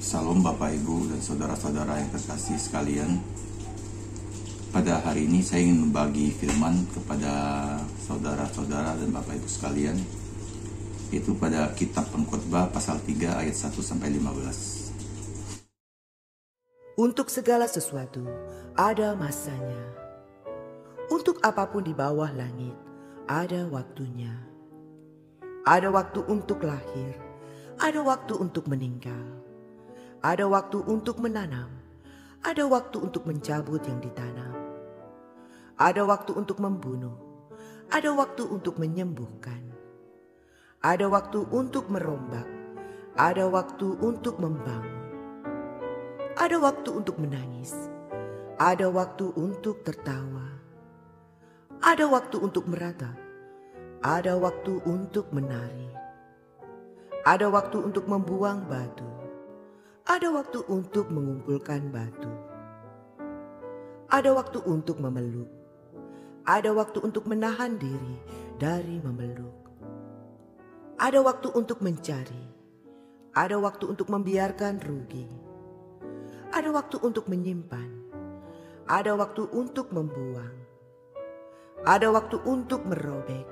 Salam Bapak Ibu dan saudara-saudara yang terkasih sekalian. Pada hari ini saya ingin membagi firman kepada saudara-saudara dan Bapak Ibu sekalian, yaitu pada kitab Pengkhotbah pasal 3 ayat 1-15. Untuk segala sesuatu ada masanya. Untuk apapun di bawah langit ada waktunya. Ada waktu untuk lahir, ada waktu untuk meninggal. Ada waktu untuk menanam, ada waktu untuk mencabut yang ditanam. Ada waktu untuk membunuh, ada waktu untuk menyembuhkan. Ada waktu untuk merombak, ada waktu untuk membangun. Ada waktu untuk menangis, ada waktu untuk tertawa. Ada waktu untuk meratap, ada waktu untuk menari. Ada waktu untuk membuang batu, ada waktu untuk mengumpulkan batu. Ada waktu untuk memeluk, ada waktu untuk menahan diri dari memeluk. Ada waktu untuk mencari, ada waktu untuk membiarkan rugi. Ada waktu untuk menyimpan, ada waktu untuk membuang. Ada waktu untuk merobek,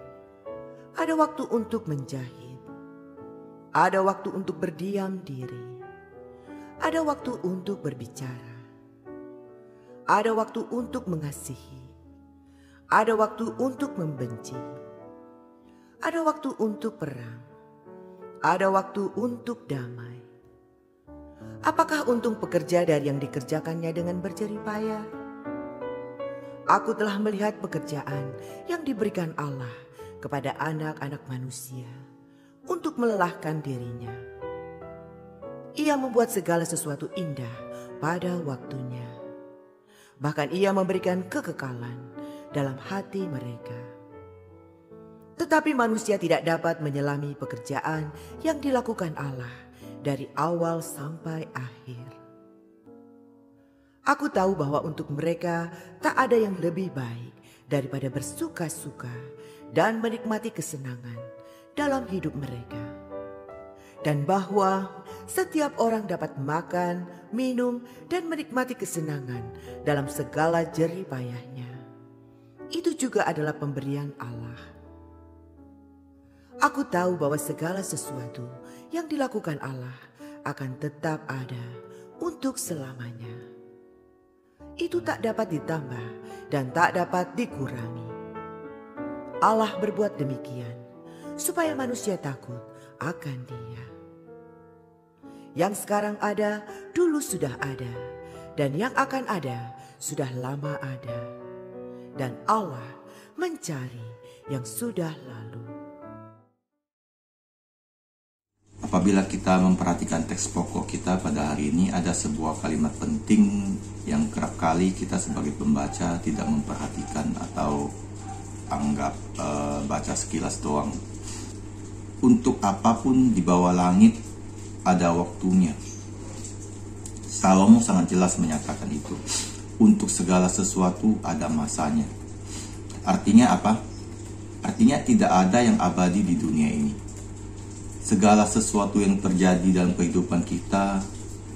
ada waktu untuk menjahit. Ada waktu untuk berdiam diri, ada waktu untuk berbicara. Ada waktu untuk mengasihi, ada waktu untuk membenci. Ada waktu untuk perang, ada waktu untuk damai. Apakah untung pekerja dari yang dikerjakannya dengan berjerih payah? Aku telah melihat pekerjaan yang diberikan Allah kepada anak-anak manusia untuk melelahkan dirinya. Ia membuat segala sesuatu indah pada waktunya. Bahkan ia memberikan kekekalan dalam hati mereka. Tetapi manusia tidak dapat menyelami pekerjaan yang dilakukan Allah dari awal sampai akhir. Aku tahu bahwa untuk mereka tak ada yang lebih baik daripada bersuka-suka dan menikmati kesenangan dalam hidup mereka. Dan bahwa setiap orang dapat makan, minum, dan menikmati kesenangan dalam segala jerih payahnya. Itu juga adalah pemberian Allah. Aku tahu bahwa segala sesuatu yang dilakukan Allah akan tetap ada untuk selamanya. Itu tak dapat ditambah dan tak dapat dikurangi. Allah berbuat demikian supaya manusia takut akan Dia. Yang sekarang ada, dulu sudah ada, dan yang akan ada, sudah lama ada. Dan Allah mencari yang sudah lalu. Apabila kita memperhatikan teks pokok kita pada hari ini, ada sebuah kalimat penting yang kerap kali kita sebagai pembaca tidak memperhatikan atau anggap baca sekilas doang. Untuk apapun di bawah langit ada waktunya. Salomo sangat jelas menyatakan itu. Untuk segala sesuatu ada masanya. Artinya apa? Artinya tidak ada yang abadi di dunia ini. Segala sesuatu yang terjadi dalam kehidupan kita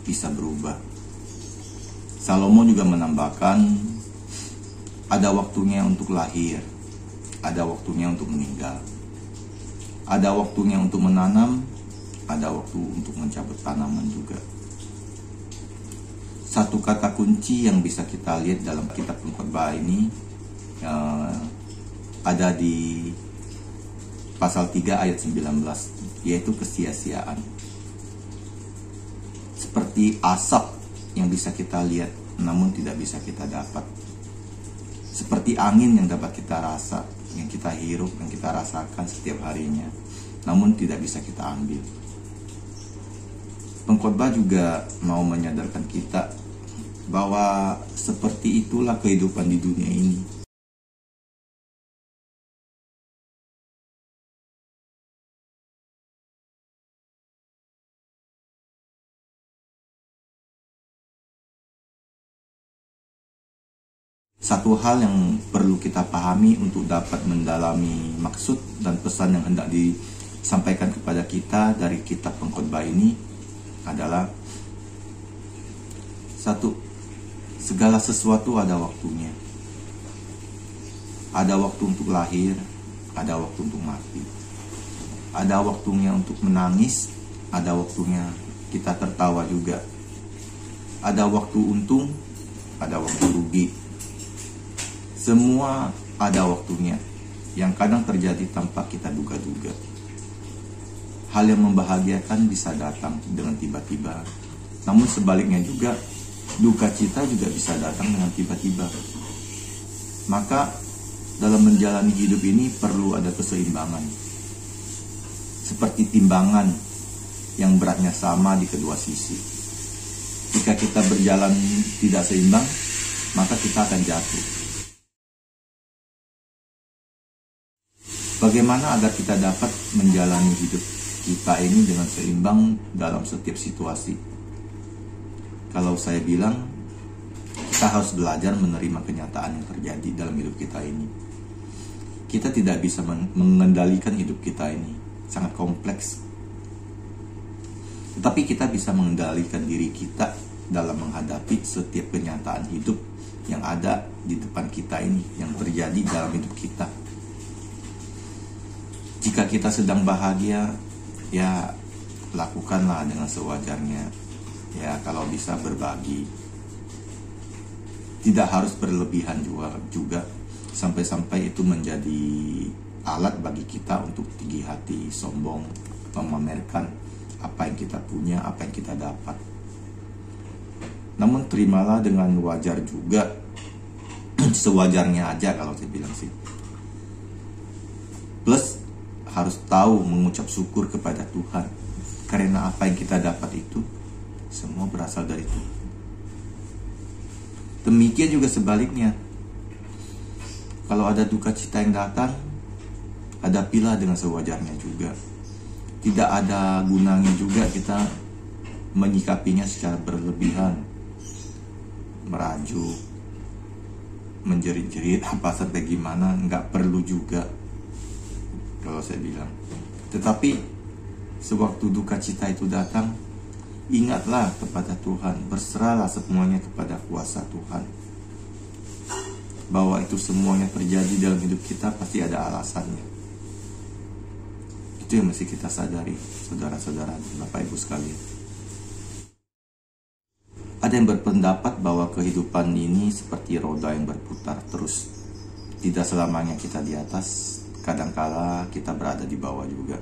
bisa berubah. Salomo juga menambahkan, ada waktunya untuk lahir, ada waktunya untuk meninggal. Ada waktunya untuk menanam, ada waktu untuk mencabut tanaman juga. Satu kata kunci yang bisa kita lihat dalam kitab Pengkhotbah ini ada di pasal 3 ayat 19, yaitu kesia-siaan. Seperti asap yang bisa kita lihat namun tidak bisa kita dapat. Seperti angin yang dapat kita rasa, yang kita hirup, yang kita rasakan setiap harinya, namun tidak bisa kita ambil. Pengkhotbah juga mau menyadarkan kita bahwa seperti itulah kehidupan di dunia ini. Satu hal yang perlu kita pahami untuk dapat mendalami maksud dan pesan yang hendak disampaikan kepada kita dari kitab Pengkhotbah ini adalah Satu, segala sesuatu ada waktunya. Ada waktu untuk lahir, ada waktu untuk mati. Ada waktunya untuk menangis, ada waktunya kita tertawa juga. Ada waktu untung, ada waktu rugi. Semua ada waktunya, yang kadang terjadi tanpa kita duga-duga. Hal yang membahagiakan bisa datang dengan tiba-tiba. Namun sebaliknya juga, duka cita juga bisa datang dengan tiba-tiba. Maka dalam menjalani hidup ini perlu ada keseimbangan. Seperti timbangan yang beratnya sama di kedua sisi. Jika kita berjalan tidak seimbang, maka kita akan jatuh. Bagaimana agar kita dapat menjalani hidup kita ini dengan seimbang dalam setiap situasi? Kalau saya bilang, kita harus belajar menerima kenyataan yang terjadi dalam hidup kita ini. Kita tidak bisa mengendalikan hidup kita ini, sangat kompleks. Tetapi kita bisa mengendalikan diri kita dalam menghadapi setiap kenyataan hidup yang ada di depan kita ini, yang terjadi dalam hidup kita. Jika kita sedang bahagia, ya lakukanlah dengan sewajarnya. Ya kalau bisa berbagi. Tidak harus berlebihan juga sampai-sampai itu menjadi alat bagi kita untuk tinggi hati, sombong, memamerkan apa yang kita punya, apa yang kita dapat. Namun terimalah dengan wajar juga, sewajarnya aja kalau saya bilang sih. Plus harus tahu mengucap syukur kepada Tuhan, karena apa yang kita dapat itu semua berasal dari Tuhan. Demikian juga sebaliknya. Kalau ada duka cita yang datang, hadapilah dengan sewajarnya juga. Tidak ada gunanya juga kita menyikapinya secara berlebihan, merajuk, menjerit-jerit apa sampai gimana, nggak perlu juga kalau saya bilang. Tetapi sewaktu duka cita itu datang, ingatlah kepada Tuhan, berserahlah semuanya kepada kuasa Tuhan. Bahwa itu semuanya terjadi dalam hidup kita pasti ada alasannya. Itu yang mesti kita sadari, saudara-saudara, Bapak Ibu sekalian. Ada yang berpendapat bahwa kehidupan ini seperti roda yang berputar terus. Tidak selamanya kita di atas, kadangkala kita berada di bawah juga.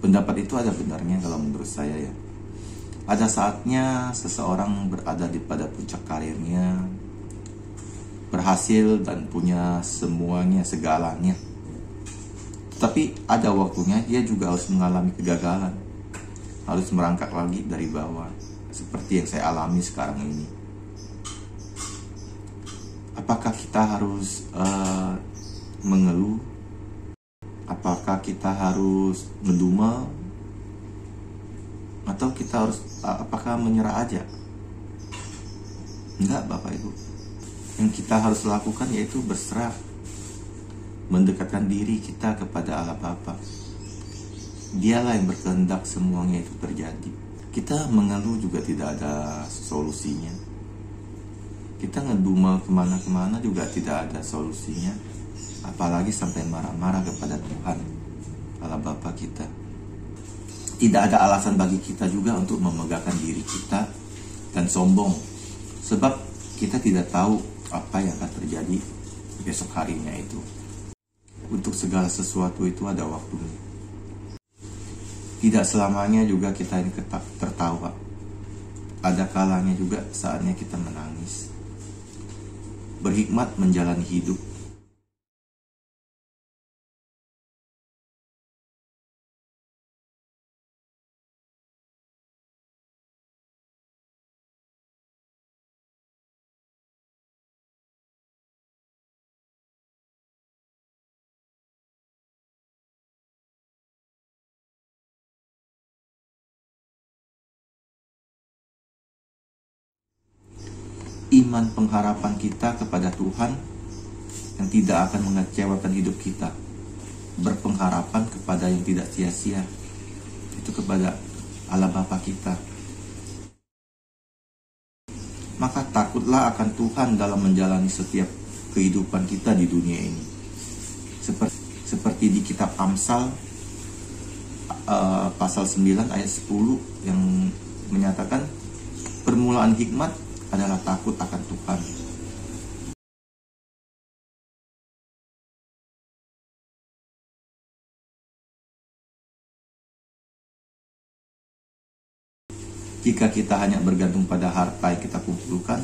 Pendapat itu ada benarnya kalau menurut saya ya. Ada saatnya seseorang berada pada puncak karirnya, berhasil dan punya semuanya, segalanya. Tetapi ada waktunya dia juga harus mengalami kegagalan, harus merangkak lagi dari bawah, seperti yang saya alami sekarang ini. Apakah kita harus mengeluh? Apakah kita harus ngedumel? Atau kita harus apakah menyerah aja? Enggak, Bapak Ibu. Yang kita harus lakukan yaitu berserah, mendekatkan diri kita kepada Allah Bapa. Dialah yang berkehendak semuanya itu terjadi. Kita mengeluh juga tidak ada solusinya. Kita ngedumel kemana-kemana juga tidak ada solusinya. Apalagi sampai marah-marah kepada Tuhan, Allah Bapa kita. Tidak ada alasan bagi kita juga untuk memegahkan diri kita dan sombong. Sebab kita tidak tahu apa yang akan terjadi besok harinya itu. Untuk segala sesuatu itu ada waktunya. Tidak selamanya juga kita ini tertawa. Ada kalanya juga saatnya kita menangis. Berhikmat menjalani hidup. Iman pengharapan kita kepada Tuhan yang tidak akan mengecewakan hidup kita. Berpengharapan kepada yang tidak sia-sia, itu kepada Allah Bapa kita. maka takutlah akan Tuhan dalam menjalani setiap kehidupan kita di dunia ini. Seperti di kitab Amsal pasal 9 ayat 10 yang menyatakan permulaan hikmat adalah takut akan Tuhan. Jika kita hanya bergantung pada harta yang kita kumpulkan,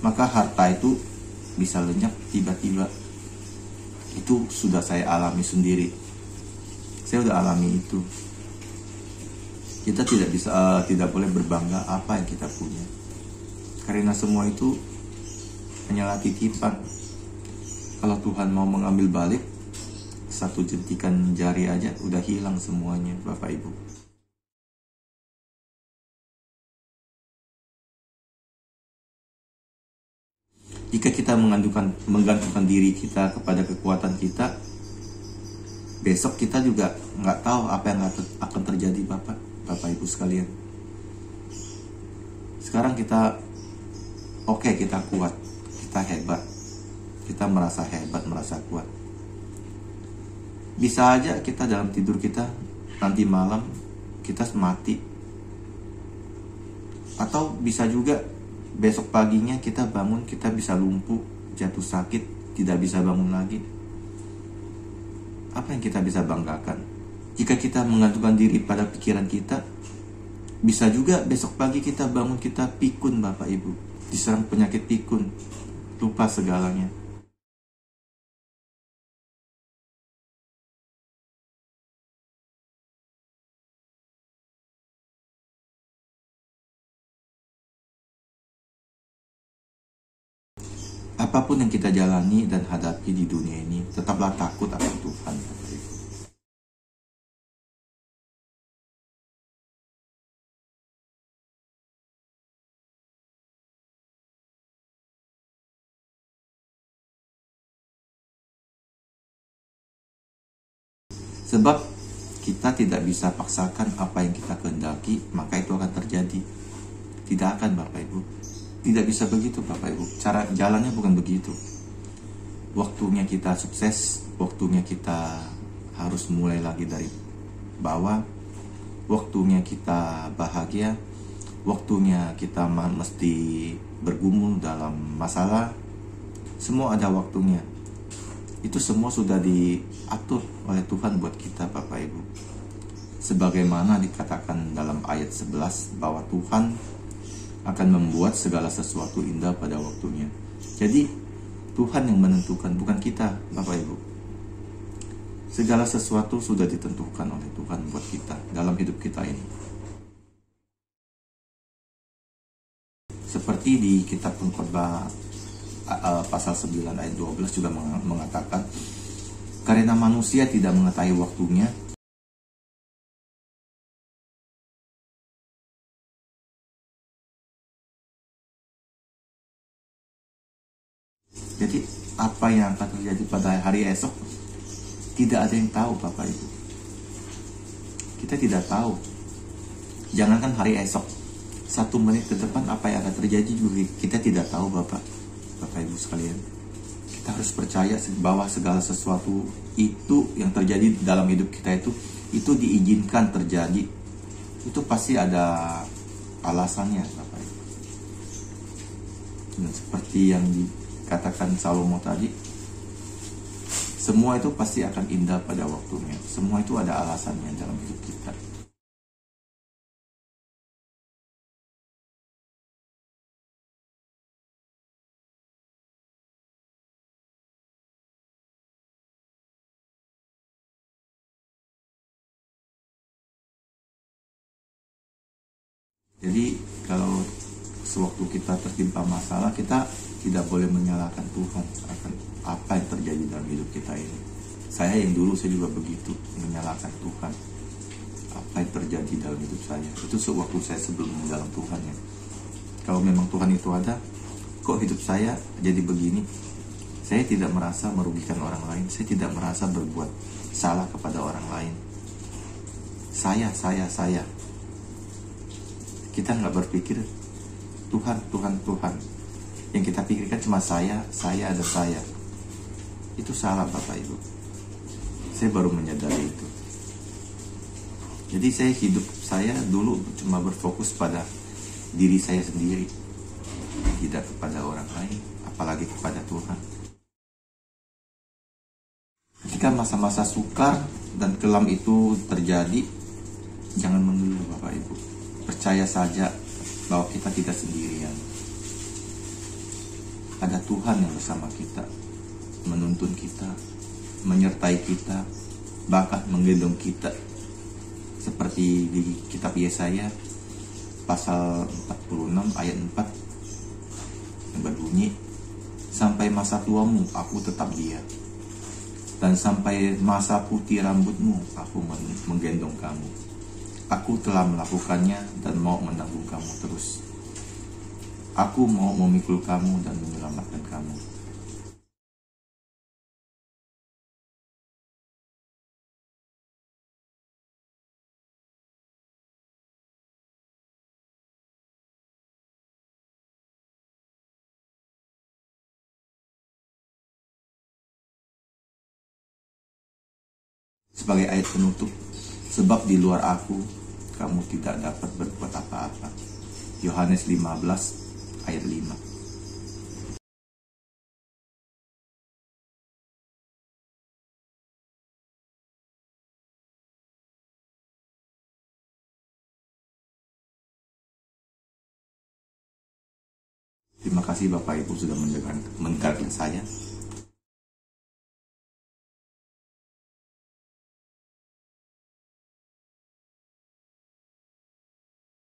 maka harta itu bisa lenyap tiba-tiba. Itu sudah saya alami sendiri. Saya sudah alami itu. Kita tidak boleh berbangga apa yang kita punya, karena semua itu hanyalah titipan. Kalau Tuhan mau mengambil balik, satu jentikan jari aja udah hilang semuanya, Bapak Ibu. Jika kita menggantungkan diri kita kepada kekuatan kita, besok kita juga nggak tahu apa yang akan terjadi, Bapak Ibu sekalian. Sekarang kita kita kuat, kita hebat, kita merasa hebat, merasa kuat. Bisa aja kita dalam tidur kita nanti malam kita mati, atau bisa juga besok paginya kita bangun, kita bisa lumpuh, jatuh sakit, tidak bisa bangun lagi. Apa yang kita bisa banggakan? Jika kita menggantungkan diri pada pikiran kita, bisa juga besok pagi kita bangun, kita pikun, Bapak Ibu, diserang penyakit pikun, lupa segalanya. Apapun yang kita jalani dan hadapi di dunia ini, tetaplah takut akan Tuhan. Sebab kita tidak bisa paksakan apa yang kita kehendaki, maka itu akan terjadi. Tidak akan, Bapak Ibu. Tidak bisa begitu, Bapak Ibu. Cara jalannya bukan begitu. Waktunya kita sukses, waktunya kita harus mulai lagi dari bawah, waktunya kita bahagia, waktunya kita mesti bergumul dalam masalah. Semua ada waktunya. Itu semua sudah diatur oleh Tuhan buat kita, Bapak Ibu. Sebagaimana dikatakan dalam ayat 11 bahwa Tuhan akan membuat segala sesuatu indah pada waktunya. Jadi Tuhan yang menentukan, bukan kita, Bapak Ibu. Segala sesuatu sudah ditentukan oleh Tuhan buat kita dalam hidup kita ini. Seperti di kitab Pengkhotbah pasal 9 ayat 12 juga mengatakan, karena manusia tidak mengetahui waktunya, jadi apa yang akan terjadi pada hari esok tidak ada yang tahu, Bapak Ibu. Kita tidak tahu. Jangankan hari esok, 1 menit ke depan apa yang akan terjadi juga kita tidak tahu, Bapak Ibu sekalian. Kita harus percaya bahwa segala sesuatu itu yang terjadi dalam hidup kita itu diizinkan terjadi. Itu pasti ada alasannya, Bapak Ibu. Dan seperti yang katakan Salomo tadi, semua itu pasti akan indah pada waktunya. Semua itu ada alasannya dalam hidup kita. Jadi kalau sewaktu kita tertimpa masalah, kita tidak boleh menyalahkan Tuhan akan apa yang terjadi dalam hidup kita ini. Saya juga begitu, menyalahkan Tuhan apa yang terjadi dalam hidup saya. Itu sewaktu saya sebelum dalam Tuhan ya. Kalau memang Tuhan itu ada, kok hidup saya jadi begini? Saya tidak merasa merugikan orang lain, saya tidak merasa berbuat salah kepada orang lain. Saya. Kita nggak berpikir Tuhan, Tuhan, Tuhan. Yang kita pikirkan cuma saya, ada saya. Itu salah Bapak Ibu. Saya baru menyadari itu. Jadi saya dulu cuma berfokus pada diri saya sendiri, tidak kepada orang lain, apalagi kepada Tuhan. Ketika masa-masa sukar dan kelam itu terjadi, jangan mengeluh Bapak Ibu. Percaya saja bahwa kita tidak sendirian. Ada Tuhan yang bersama kita, menuntun kita, menyertai kita, bahkan menggendong kita. Seperti di kitab Yesaya pasal 46 ayat 4 yang berbunyi, sampai masa tuamu aku tetap dia, dan sampai masa putih rambutmu aku menggendong kamu. Aku telah melakukannya dan mau menanggung kamu terus. Aku mau memikul kamu dan menyelamatkan kamu. Sebagai ayat penutup, sebab di luar aku kamu tidak dapat berbuat apa-apa. Yohanes 15 ayat 5. Terima kasih Bapak Ibu sudah mendengarkan saya.